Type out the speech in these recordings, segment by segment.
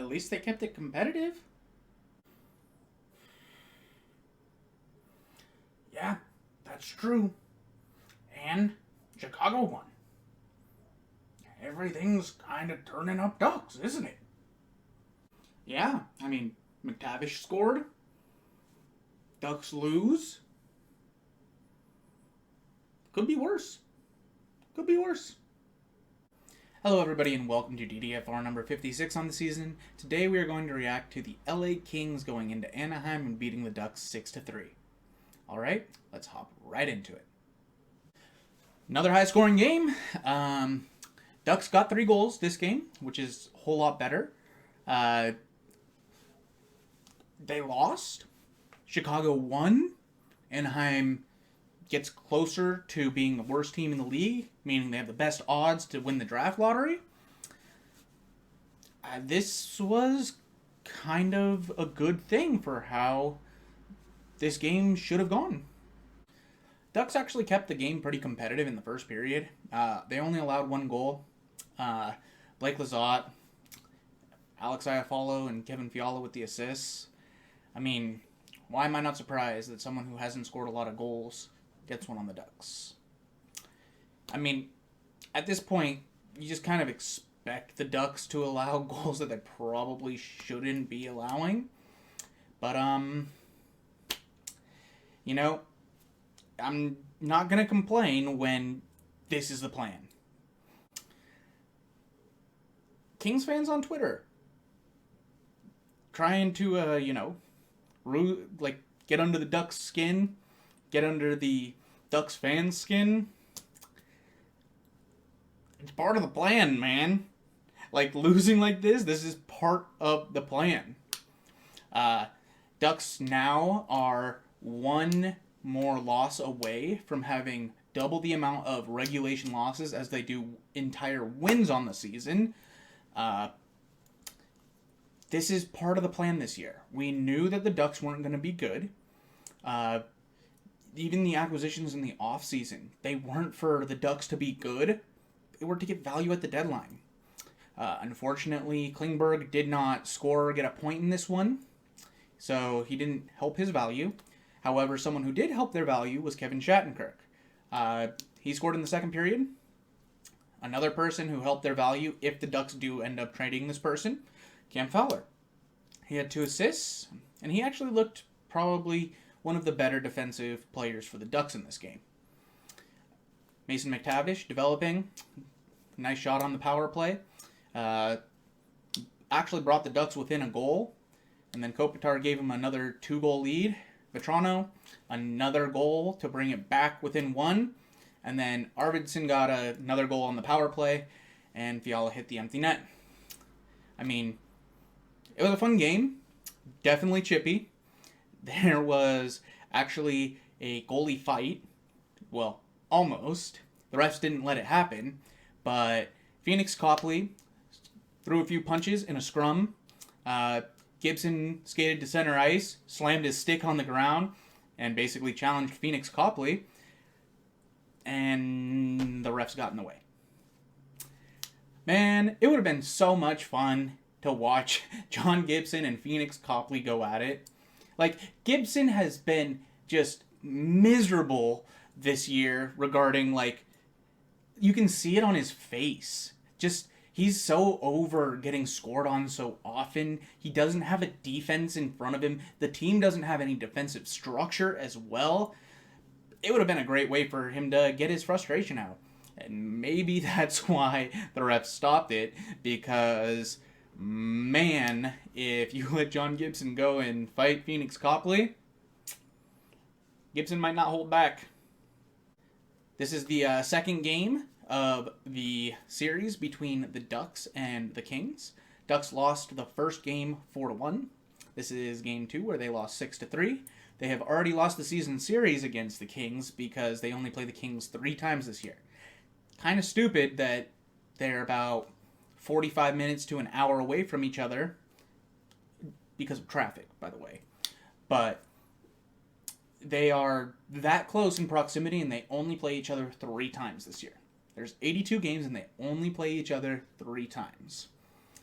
at least they kept it competitive. Yeah, that's true. And Chicago won. Everything's kind of turning up Ducks, isn't it? Yeah, I mean, McTavish scored. Ducks lose. Could be worse. Could be worse. Hello everybody and welcome to DDFR number 56 on the season. Today we are going to react to the LA Kings going into Anaheim and beating the Ducks 6-3. Alright, let's hop right into it. Another high scoring game. Ducks got 3 goals this game, which is a whole lot better. They lost. Chicago won. Anaheim gets closer to being the worst team in the league, meaning they have the best odds to win the draft lottery. This was kind of a good thing for how this game should have gone. Ducks actually kept the game pretty competitive in the first period. They only allowed 1 goal. Blake Lizotte, Alex Iafallo, and Kevin Fiala with the assists. I mean, why am I not surprised that someone who hasn't scored a lot of goals gets one on the Ducks? I mean, at this point, you just kind of expect the Ducks to allow goals that they probably shouldn't be allowing. But, you know, I'm not going to complain when this is the plan. Kings fans on Twitter trying to, get under the Ducks' skin, get under the Ducks fans' skin. It's part of the plan, man. Like, losing like this is part of the plan. Ducks now are 1 more loss away from having double the amount of regulation losses as they do entire wins on the season. This is part of the plan this year. We knew that the Ducks weren't going to be good. Even the acquisitions in the offseason, they weren't for the Ducks to be good. They were to get value at the deadline. Unfortunately, Klingberg did not score or get a point in this one, so he didn't help his value. However, someone who did help their value was Kevin Shattenkirk. He scored in the second period. Another person who helped their value, if the Ducks do end up trading this person, Cam Fowler. He had 2 assists, and he actually looked probably one of the better defensive players for the Ducks in this game. Mason McTavish developing. Nice shot on the power play. Actually brought the Ducks within a goal, and then Kopitar gave him another 2-goal lead. Vetrano, another goal to bring it back within 1. And then Arvidsson got another goal on the power play, and Fiala hit the empty net. I mean, it was a fun game. Definitely chippy. There was actually a goalie fight. Well, almost. The refs didn't let it happen. But Phoenix Copley threw a few punches in a scrum. Gibson skated to center ice, slammed his stick on the ground, and basically challenged Phoenix Copley. And the refs got in the way. Man, it would have been so much fun to watch John Gibson and Phoenix Copley go at it. Like, Gibson has been just miserable this year regarding, you can see it on his face. Just, he's so over getting scored on so often. He doesn't have a defense in front of him. The team doesn't have any defensive structure as well. It would have been a great way for him to get his frustration out. And maybe that's why the refs stopped it, because, man, if you let John Gibson go and fight Phoenix Copley, Gibson might not hold back. This is the second game of the series between the Ducks and the Kings. Ducks lost the first game 4-1. This is game 2 where they lost 6-3. They have already lost the season series against the Kings because they only play the Kings 3 times this year. Kind of stupid that they're about 45 minutes to an hour away from each other because of traffic, by the way. But they are that close in proximity, and they only play each other 3 times this year. There's 82 games, and they only play each other 3 times.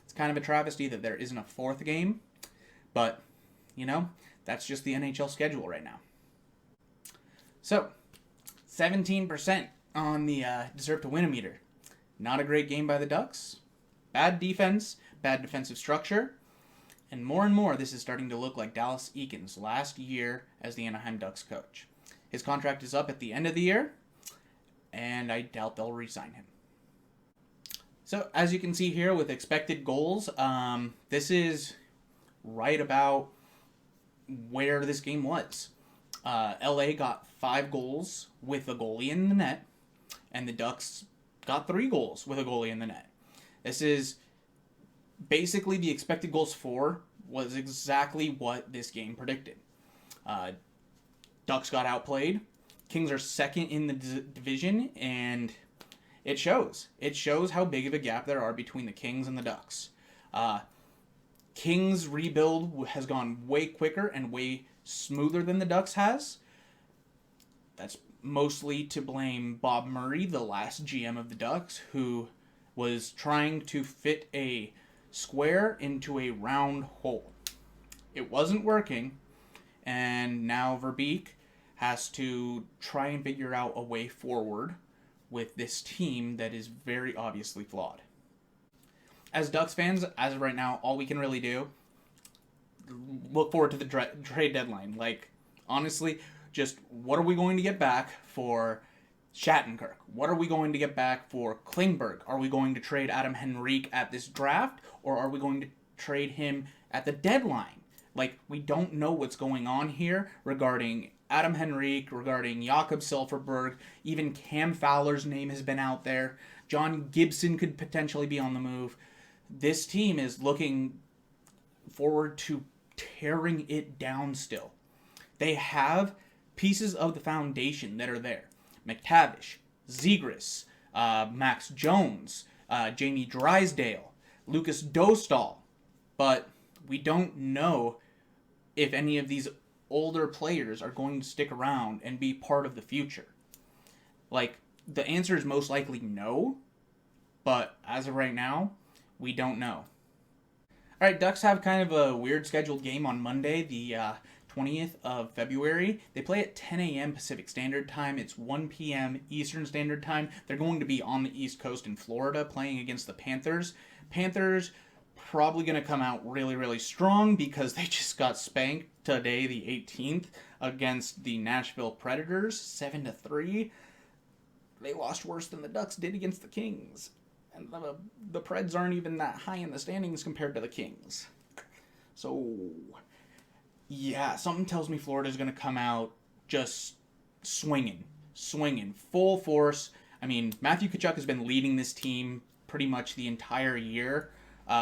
It's kind of a travesty that there isn't a fourth game, but, you know, that's just the NHL schedule right now. So, 17% on the deserve to win meter. Not a great game by the Ducks. Bad defense, bad defensive structure, and more this is starting to look like Dallas Eakins' last year as the Anaheim Ducks coach. His contract is up at the end of the year, and I doubt they'll re-sign him. So, as you can see here with expected goals, this is right about where this game was. LA got 5 goals with a goalie in the net, and the Ducks got 3 goals with a goalie in the net. This is basically the expected goals for was exactly what this game predicted. Ducks got outplayed. Kings are second in the division, and it shows. It shows how big of a gap there are between the Kings and the Ducks. Kings' rebuild has gone way quicker and way smoother than the Ducks has. That's mostly to blame Bob Murray, the last GM of the Ducks, who was trying to fit a square into a round hole. It wasn't working, and now Verbeek has to try and figure out a way forward with this team that is very obviously flawed. As Ducks fans, as of right now, all we can really do, look forward to the trade deadline. Like, honestly, just what are we going to get back for Shattenkirk? What are we going to get back for Klingberg? Are we going to trade Adam Henrique at this draft, or are we going to trade him at the deadline? Like, we don't know what's going on here regarding Adam Henrique, regarding Jakob Silfverberg. Even Cam Fowler's name has been out there. John Gibson could potentially be on the move. This team is looking forward to tearing it down still. They have pieces of the foundation that are there. McTavish, Zegras, Max Jones, Jamie Drysdale, Lucas Dostal. But we don't know if any of these older players are going to stick around and be part of the future. Like, the answer is most likely no, but as of right now, we don't know. Alright, Ducks have kind of a weird scheduled game on Monday, the 20th of February. They play at 10 a.m. Pacific Standard Time. It's 1 p.m. Eastern Standard Time. They're going to be on the East Coast in Florida playing against the Panthers. Panthers probably going to come out really strong because they just got spanked today, the 18th, against the Nashville Predators, 7-3. They lost worse than the Ducks did against the Kings. And the Preds aren't even that high in the standings compared to the Kings. So, yeah, something tells me Florida's going to come out just swinging, full force. I mean, Matthew Tkachuk has been leading this team pretty much the entire year.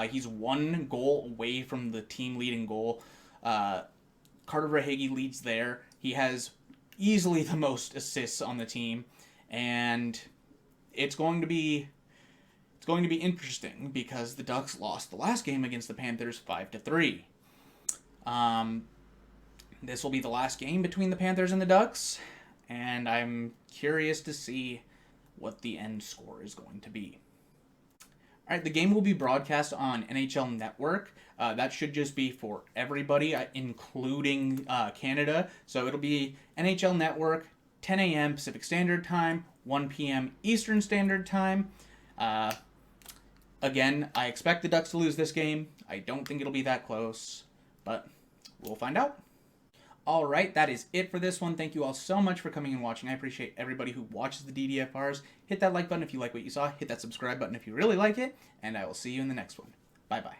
He's 1 goal away from the team leading goal. Carter Verhaeghe leads there. He has easily the most assists on the team, and it's going to be interesting because the Ducks lost the last game against the Panthers 5-3. This will be the last game between the Panthers and the Ducks, and I'm curious to see what the end score is going to be. Alright, the game will be broadcast on NHL Network. That should just be for everybody, including Canada. So it'll be NHL Network, 10 a.m. Pacific Standard Time, 1 p.m. Eastern Standard Time. Again, I expect the Ducks to lose this game. I don't think it'll be that close, but we'll find out. Alright, that is it for this one. Thank you all so much for coming and watching. I appreciate everybody who watches the DDFRs. Hit that like button if you like what you saw. Hit that subscribe button if you really like it. And I will see you in the next one. Bye-bye.